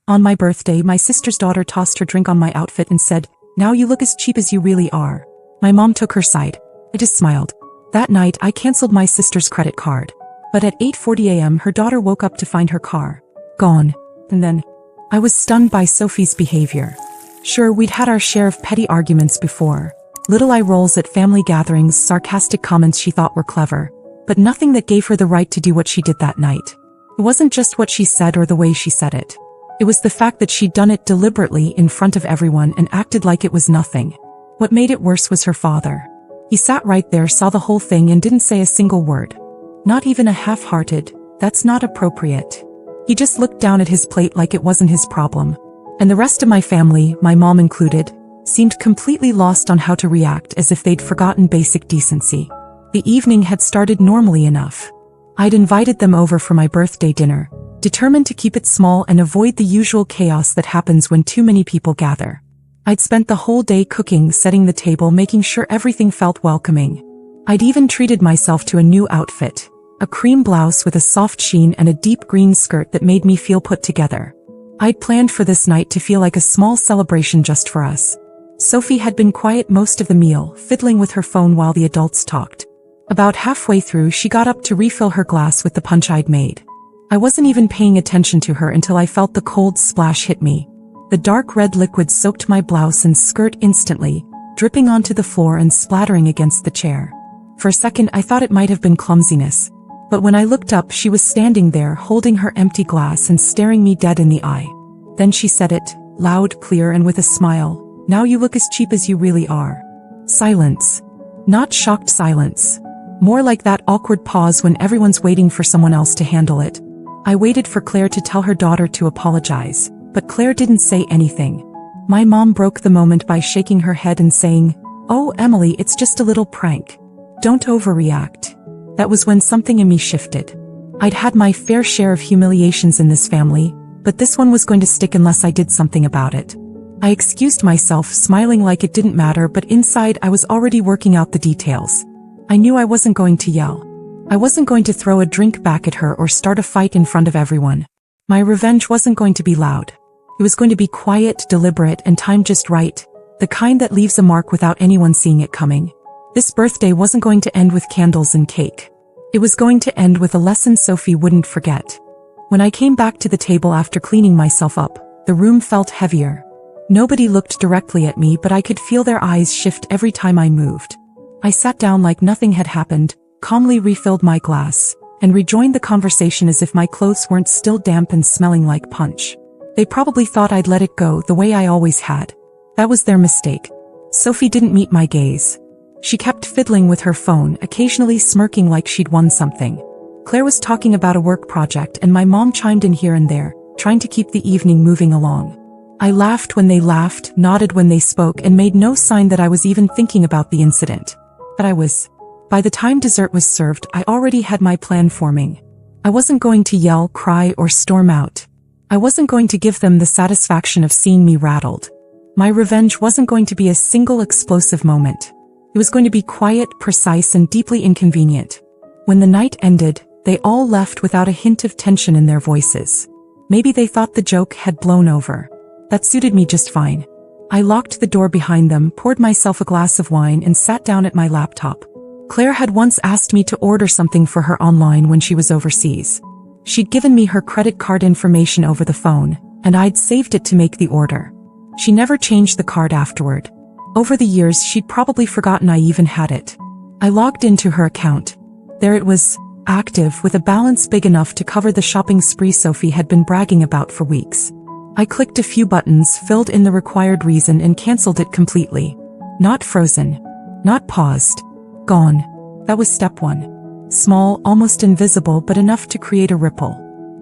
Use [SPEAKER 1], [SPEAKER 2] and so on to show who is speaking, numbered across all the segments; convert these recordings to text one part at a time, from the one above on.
[SPEAKER 1] On my birthday, my sister's daughter tossed her drink on my outfit and said, "Now you look as cheap as you really are." My mom took her side. I just smiled. That night, I canceled my sister's credit card. But at 8:40 a.m., her daughter woke up to find her car gone. And then, I was stunned by Sophie's behavior. Sure, we'd had our share of petty arguments before. Little eye rolls at family gatherings, sarcastic comments she thought were clever. But nothing that gave her the right to do what she did that night. It wasn't just what she said or the way she said it. It was the fact that she'd done it deliberately in front of everyone and acted like it was nothing. What made it worse was her father. He sat right there, saw the whole thing and didn't say a single word. Not even a half-hearted, "That's not appropriate." He just looked down at his plate like it wasn't his problem. And the rest of my family, my mom included, seemed completely lost on how to react, as if they'd forgotten basic decency. The evening had started normally enough. I'd invited them over for my birthday dinner, determined to keep it small and avoid the usual chaos that happens when too many people gather. I'd spent the whole day cooking, setting the table, making sure everything felt welcoming. I'd even treated myself to a new outfit, a cream blouse with a soft sheen and a deep green skirt that made me feel put together. I'd planned for this night to feel like a small celebration just for us. Sophie had been quiet most of the meal, fiddling with her phone while the adults talked. About halfway through, she got up to refill her glass with the punch I'd made. I wasn't even paying attention to her until I felt the cold splash hit me. The dark red liquid soaked my blouse and skirt instantly, dripping onto the floor and splattering against the chair. For a second, I thought it might have been clumsiness. But when I looked up, she was standing there, holding her empty glass and staring me dead in the eye. Then she said it, loud, clear, and with a smile, "Now you look as cheap as you really are." Silence. Not shocked silence. More like that awkward pause when everyone's waiting for someone else to handle it. I waited for Claire to tell her daughter to apologize, but Claire didn't say anything. My mom broke the moment by shaking her head and saying, "Oh, Emily, it's just a little prank. Don't overreact." That was when something in me shifted. I'd had my fair share of humiliations in this family, but this one was going to stick unless I did something about it. I excused myself, smiling like it didn't matter, but inside I was already working out the details. I knew I wasn't going to yell. I wasn't going to throw a drink back at her or start a fight in front of everyone. My revenge wasn't going to be loud. It was going to be quiet, deliberate, and timed just right, the kind that leaves a mark without anyone seeing it coming. This birthday wasn't going to end with candles and cake. It was going to end with a lesson Sophie wouldn't forget. When I came back to the table after cleaning myself up, the room felt heavier. Nobody looked directly at me, but I could feel their eyes shift every time I moved. I sat down like nothing had happened, calmly refilled my glass, and rejoined the conversation as if my clothes weren't still damp and smelling like punch. They probably thought I'd let it go the way I always had. That was their mistake. Sophie didn't meet my gaze. She kept fiddling with her phone, occasionally smirking like she'd won something. Claire was talking about a work project and my mom chimed in here and there, trying to keep the evening moving along. I laughed when they laughed, nodded when they spoke, and made no sign that I was even thinking about the incident. But I was. By the time dessert was served, I already had my plan forming. I wasn't going to yell, cry, or storm out. I wasn't going to give them the satisfaction of seeing me rattled. My revenge wasn't going to be a single explosive moment. It was going to be quiet, precise, and deeply inconvenient. When the night ended, they all left without a hint of tension in their voices. Maybe they thought the joke had blown over. That suited me just fine. I locked the door behind them, poured myself a glass of wine, and sat down at my laptop. Claire had once asked me to order something for her online when she was overseas. She'd given me her credit card information over the phone, and I'd saved it to make the order. She never changed the card afterward. Over the years, she'd probably forgotten I even had it. I logged into her account. There it was, active, with a balance big enough to cover the shopping spree Sophie had been bragging about for weeks. I clicked a few buttons, filled in the required reason, and canceled it completely. Not frozen. Not paused. Gone. That was step one. Small, almost invisible, but enough to create a ripple.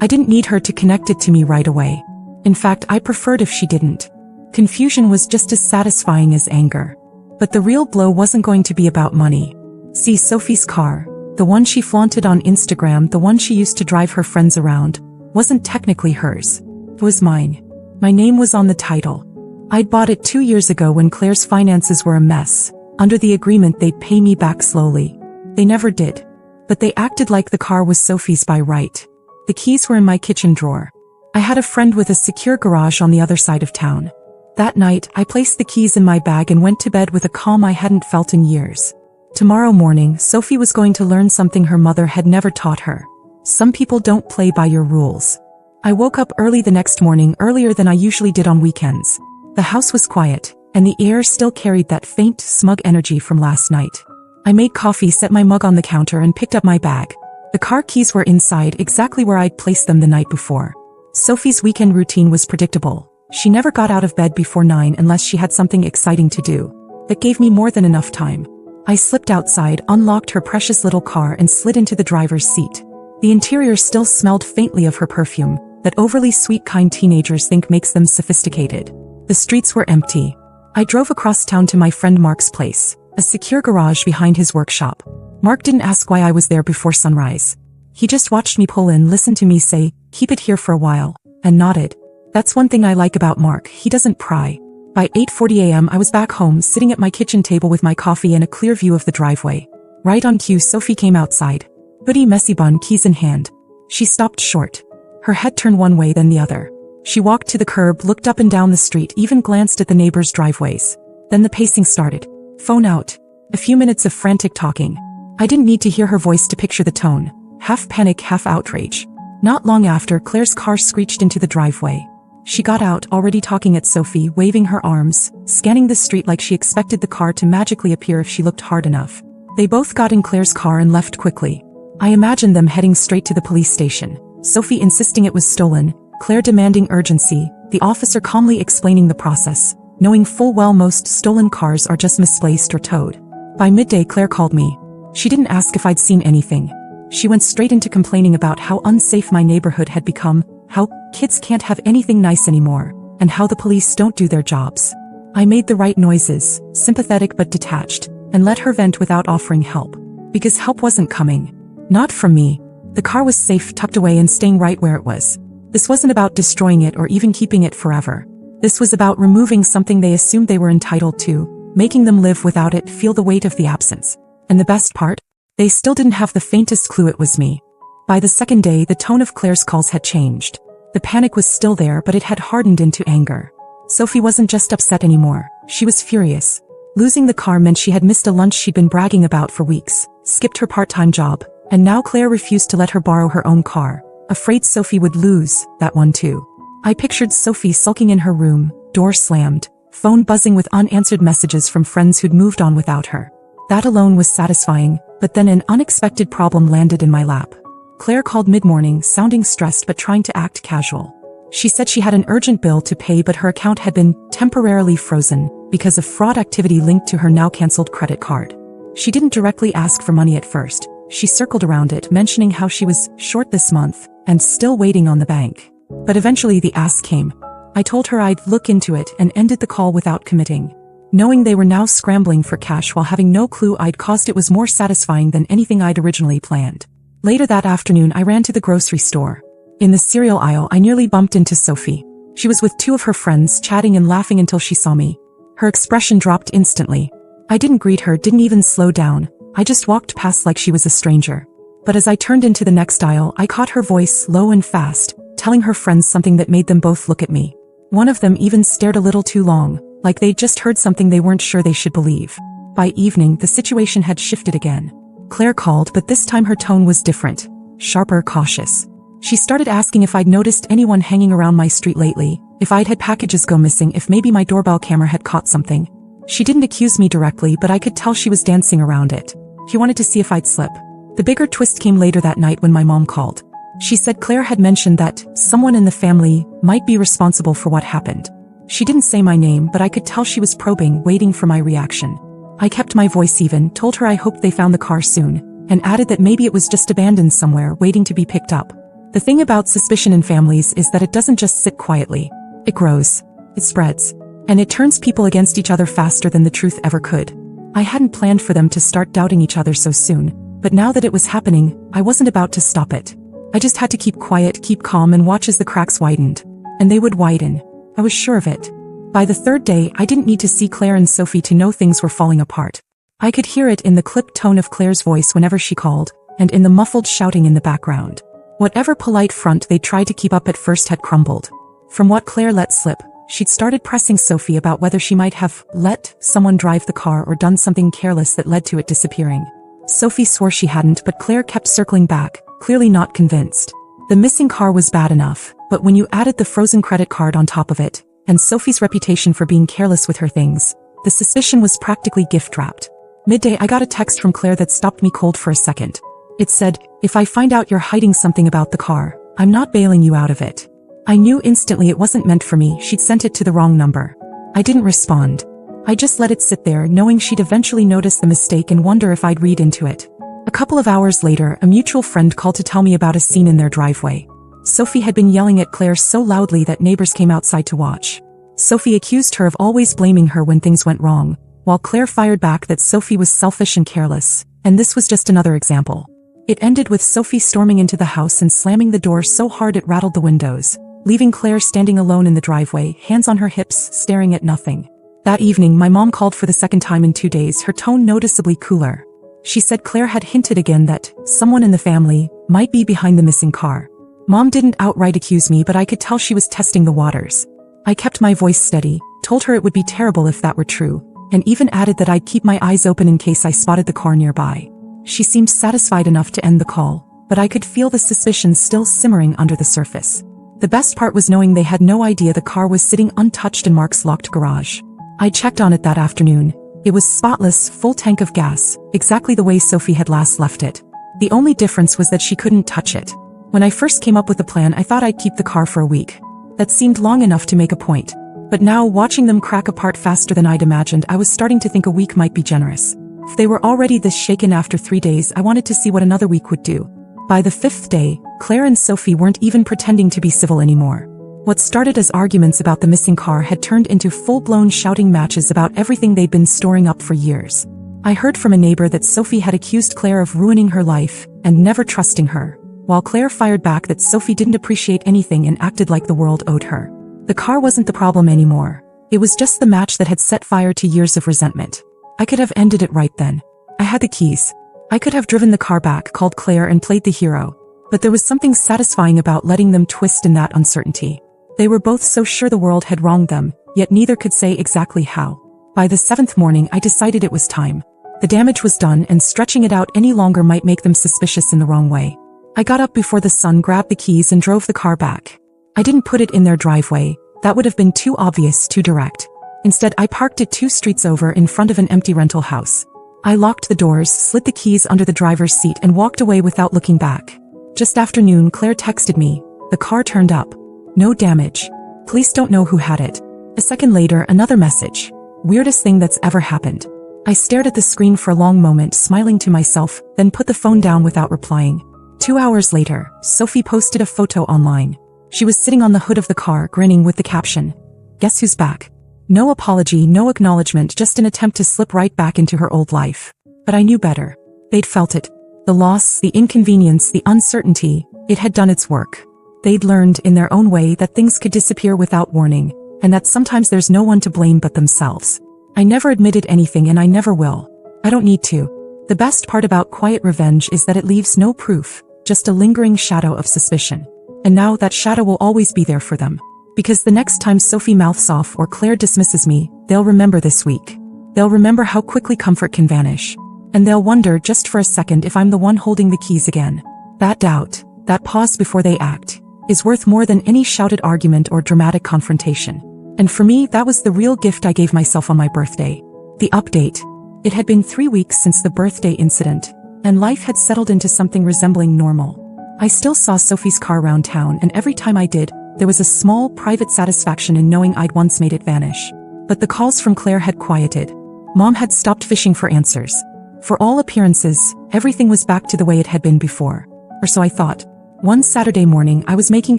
[SPEAKER 1] I didn't need her to connect it to me right away. In fact, I preferred if she didn't. Confusion was just as satisfying as anger. But the real blow wasn't going to be about money. See, Sophie's car, the one she flaunted on Instagram, the one she used to drive her friends around, wasn't technically hers. It was mine. My name was on the title. I'd bought it 2 years ago when Claire's finances were a mess. Under the agreement, they'd pay me back slowly. They never did. But they acted like the car was Sophie's by right. The keys were in my kitchen drawer. I had a friend with a secure garage on the other side of town. That night, I placed the keys in my bag and went to bed with a calm I hadn't felt in years. Tomorrow morning, Sophie was going to learn something her mother had never taught her. Some people don't play by your rules. I woke up early the next morning, earlier than I usually did on weekends. The house was quiet, and the air still carried that faint, smug energy from last night. I made coffee, set my mug on the counter, and picked up my bag. The car keys were inside, exactly where I'd placed them the night before. Sophie's weekend routine was predictable. She never got out of bed before 9 unless she had something exciting to do. That gave me more than enough time. I slipped outside, unlocked her precious little car, and slid into the driver's seat. The interior still smelled faintly of her perfume, that overly sweet kind teenagers think makes them sophisticated. The streets were empty. I drove across town to my friend Mark's place, a secure garage behind his workshop. Mark didn't ask why I was there before sunrise. He just watched me pull in, listened to me say, "Keep it here for a while," and nodded. That's one thing I like about Mark, he doesn't pry. By 8:40 a.m. I was back home, sitting at my kitchen table with my coffee and a clear view of the driveway. Right on cue, Sophie came outside. Hoodie, messy bun, keys in hand. She stopped short. Her head turned one way, then the other. She walked to the curb, looked up and down the street, even glanced at the neighbors' driveways. Then the pacing started. Phone out. A few minutes of frantic talking. I didn't need to hear her voice to picture the tone. Half panic, half outrage. Not long after, Claire's car screeched into the driveway. She got out, already talking at Sophie, waving her arms, scanning the street like she expected the car to magically appear if she looked hard enough. They both got in Claire's car and left quickly. I imagined them heading straight to the police station. Sophie insisting it was stolen, Claire demanding urgency, the officer calmly explaining the process, knowing full well most stolen cars are just misplaced or towed. By midday, Claire called me. She didn't ask if I'd seen anything. She went straight into complaining about how unsafe my neighborhood had become, how kids can't have anything nice anymore, and how the police don't do their jobs. I made the right noises, sympathetic but detached, and let her vent without offering help. Because help wasn't coming. Not from me. The car was safe, tucked away and staying right where it was. This wasn't about destroying it or even keeping it forever. This was about removing something they assumed they were entitled to, making them live without it, feel the weight of the absence. And the best part? They still didn't have the faintest clue it was me. By the second day, the tone of Claire's calls had changed. The panic was still there, but it had hardened into anger. Sophie wasn't just upset anymore. She was furious. Losing the car meant she had missed a lunch she'd been bragging about for weeks, skipped her part-time job, and now Claire refused to let her borrow her own car, afraid Sophie would lose that one too. I pictured Sophie sulking in her room, door slammed, phone buzzing with unanswered messages from friends who'd moved on without her. That alone was satisfying, but then an unexpected problem landed in my lap. Claire called mid-morning, sounding stressed but trying to act casual. She said she had an urgent bill to pay, but her account had been temporarily frozen because of fraud activity linked to her now canceled credit card. She didn't directly ask for money at first. She circled around it, mentioning how she was short this month and still waiting on the bank. But eventually the ask came. I told her I'd look into it and ended the call without committing. Knowing they were now scrambling for cash while having no clue I'd caused it was more satisfying than anything I'd originally planned. Later that afternoon, I ran to the grocery store. In the cereal aisle, I nearly bumped into Sophie. She was with two of her friends, chatting and laughing until she saw me. Her expression dropped instantly. I didn't greet her, didn't even slow down. I just walked past like she was a stranger. But as I turned into the next aisle, I caught her voice, low and fast, telling her friends something that made them both look at me. One of them even stared a little too long, like they'd just heard something they weren't sure they should believe. By evening, the situation had shifted again. Claire called, but this time her tone was different, sharper, cautious. She started asking if I'd noticed anyone hanging around my street lately, if I'd had packages go missing, if maybe my doorbell camera had caught something. She didn't accuse me directly, but I could tell she was dancing around it. She wanted to see if I'd slip. The bigger twist came later that night when my mom called. She said Claire had mentioned that someone in the family might be responsible for what happened. She didn't say my name, but I could tell she was probing, waiting for my reaction. I kept my voice even, told her I hoped they found the car soon, and added that maybe it was just abandoned somewhere, waiting to be picked up. The thing about suspicion in families is that it doesn't just sit quietly. It grows. It spreads. And it turns people against each other faster than the truth ever could. I hadn't planned for them to start doubting each other so soon, but now that it was happening, I wasn't about to stop it. I just had to keep quiet, keep calm, and watch as the cracks widened. And they would widen. I was sure of it. By the third day, I didn't need to see Claire and Sophie to know things were falling apart. I could hear it in the clipped tone of Claire's voice whenever she called, and in the muffled shouting in the background. Whatever polite front they tried to keep up at first had crumbled. From what Claire let slip, she'd started pressing Sophie about whether she might have let someone drive the car or done something careless that led to it disappearing. Sophie swore she hadn't, but Claire kept circling back, clearly not convinced. The missing car was bad enough, but when you added the frozen credit card on top of it, and Sophie's reputation for being careless with her things, the suspicion was practically gift-wrapped. Midday, I got a text from Claire that stopped me cold for a second. It said, "If I find out you're hiding something about the car, I'm not bailing you out of it." I knew instantly it wasn't meant for me. She'd sent it to the wrong number. I didn't respond. I just let it sit there, knowing she'd eventually notice the mistake and wonder if I'd read into it. A couple of hours later, a mutual friend called to tell me about a scene in their driveway. Sophie had been yelling at Claire so loudly that neighbors came outside to watch. Sophie accused her of always blaming her when things went wrong, while Claire fired back that Sophie was selfish and careless, and this was just another example. It ended with Sophie storming into the house and slamming the door so hard it rattled the windows, leaving Claire standing alone in the driveway, hands on her hips, staring at nothing. That evening, my mom called for the second time in 2 days, her tone noticeably cooler. She said Claire had hinted again that someone in the family might be behind the missing car. Mom didn't outright accuse me, but I could tell she was testing the waters. I kept my voice steady, told her it would be terrible if that were true, and even added that I'd keep my eyes open in case I spotted the car nearby. She seemed satisfied enough to end the call, but I could feel the suspicions still simmering under the surface. The best part was knowing they had no idea the car was sitting untouched in Mark's locked garage. I checked on it that afternoon. It was spotless, full tank of gas, exactly the way Sophie had last left it. The only difference was that she couldn't touch it. When I first came up with the plan, I thought I'd keep the car for a week. That seemed long enough to make a point. But now, watching them crack apart faster than I'd imagined, I was starting to think a week might be generous. If they were already this shaken after 3 days, I wanted to see what another week would do. By the 5th day, Claire and Sophie weren't even pretending to be civil anymore. What started as arguments about the missing car had turned into full-blown shouting matches about everything they'd been storing up for years. I heard from a neighbor that Sophie had accused Claire of ruining her life and never trusting her, while Claire fired back that Sophie didn't appreciate anything and acted like the world owed her. The car wasn't the problem anymore. It was just the match that had set fire to years of resentment. I could have ended it right then. I had the keys. I could have driven the car back, called Claire, and played the hero. But there was something satisfying about letting them twist in that uncertainty. They were both so sure the world had wronged them, yet neither could say exactly how. By the 7th morning, I decided it was time. The damage was done, and stretching it out any longer might make them suspicious in the wrong way. I got up before the sun, grabbed the keys, and drove the car back. I didn't put it in their driveway. That would have been too obvious, too direct. Instead, I parked it 2 streets over in front of an empty rental house. I locked the doors, slid the keys under the driver's seat, and walked away without looking back. Just after noon, Claire texted me. The car turned up. No damage. Police don't know who had it. A second later, another message. Weirdest thing that's ever happened. I stared at the screen for a long moment, smiling to myself, then put the phone down without replying. 2 hours later, Sophie posted a photo online. She was sitting on the hood of the car, grinning, with the caption, "Guess who's back?" No apology, no acknowledgement, just an attempt to slip right back into her old life. But I knew better. They'd felt it. The loss, the inconvenience, the uncertainty, it had done its work. They'd learned, in their own way, that things could disappear without warning, and that sometimes there's no one to blame but themselves. I never admitted anything, and I never will. I don't need to. The best part about quiet revenge is that it leaves no proof, just a lingering shadow of suspicion. And now that shadow will always be there for them. Because the next time Sophie mouths off or Claire dismisses me, they'll remember this week. They'll remember how quickly comfort can vanish. And they'll wonder, just for a second, if I'm the one holding the keys again. That doubt, that pause before they act, is worth more than any shouted argument or dramatic confrontation. And for me, that was the real gift I gave myself on my birthday. The update. It had been 3 weeks since the birthday incident, and life had settled into something resembling normal. I still saw Sophie's car around town, and every time I did, there was a small, private satisfaction in knowing I'd once made it vanish. But the calls from Claire had quieted. Mom had stopped fishing for answers. For all appearances, everything was back to the way it had been before. Or so I thought. One Saturday morning, I was making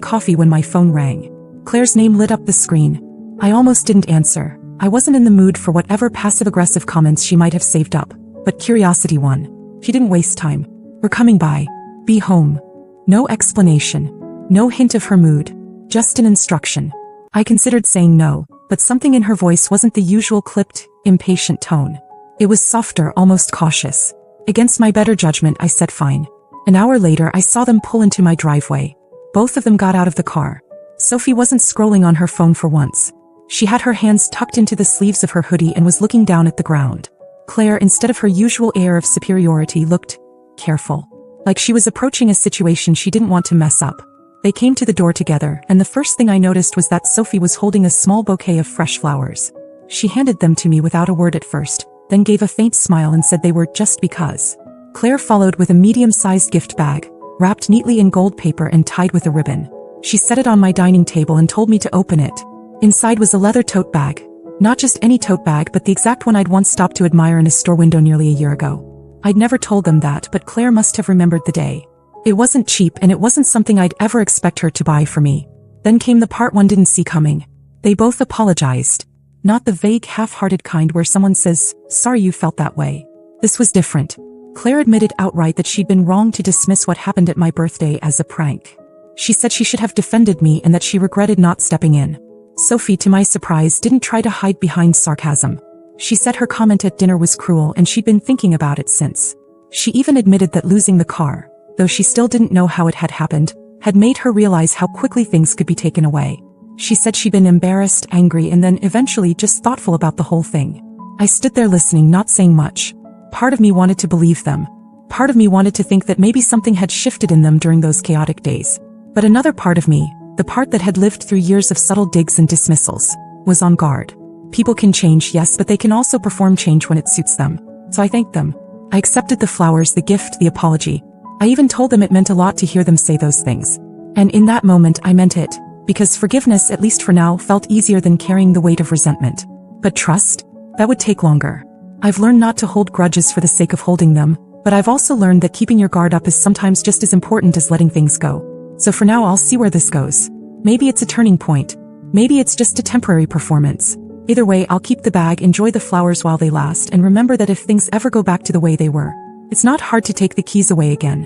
[SPEAKER 1] coffee when my phone rang. Claire's name lit up the screen. I almost didn't answer. I wasn't in the mood for whatever passive-aggressive comments she might have saved up, but curiosity won. She didn't waste time. "We're coming by. Be home." No explanation. No hint of her mood. Just an instruction. I considered saying no, but something in her voice wasn't the usual clipped, impatient tone. It was softer, almost cautious. Against my better judgment, I said fine. An hour later, I saw them pull into my driveway. Both of them got out of the car. Sophie wasn't scrolling on her phone for once. She had her hands tucked into the sleeves of her hoodie and was looking down at the ground. Claire, instead of her usual air of superiority, looked careful, like she was approaching a situation she didn't want to mess up. They came to the door together, and the first thing I noticed was that Sophie was holding a small bouquet of fresh flowers. She handed them to me without a word at first, then gave a faint smile and said they were just because. Claire followed with a medium-sized gift bag, wrapped neatly in gold paper and tied with a ribbon. She set it on my dining table and told me to open it. Inside was a leather tote bag. Not just any tote bag, but the exact one I'd once stopped to admire in a store window nearly a year ago. I'd never told them that, but Claire must have remembered the day. It wasn't cheap, and it wasn't something I'd ever expect her to buy for me. Then came the part one didn't see coming. They both apologized. Not the vague, half-hearted kind where someone says, "Sorry you felt that way." This was different. Claire admitted outright that she'd been wrong to dismiss what happened at my birthday as a prank. She said she should have defended me and that she regretted not stepping in. Sophie, to my surprise, didn't try to hide behind sarcasm. She said her comment at dinner was cruel and she'd been thinking about it since. She even admitted that losing the car, though she still didn't know how it had happened, had made her realize how quickly things could be taken away. She said she'd been embarrassed, angry, and then eventually just thoughtful about the whole thing. I stood there listening, not saying much. Part of me wanted to believe them. Part of me wanted to think that maybe something had shifted in them during those chaotic days. But another part of me, the part that had lived through years of subtle digs and dismissals, was on guard. People can change, yes, but they can also perform change when it suits them. So I thanked them. I accepted the flowers, the gift, the apology. I even told them it meant a lot to hear them say those things. And in that moment, I meant it. Because forgiveness, at least for now, felt easier than carrying the weight of resentment. But trust? That would take longer. I've learned not to hold grudges for the sake of holding them, but I've also learned that keeping your guard up is sometimes just as important as letting things go. So for now, I'll see where this goes. Maybe it's a turning point. Maybe it's just a temporary performance. Either way, I'll keep the bag, enjoy the flowers while they last, and remember that if things ever go back to the way they were, it's not hard to take the keys away again.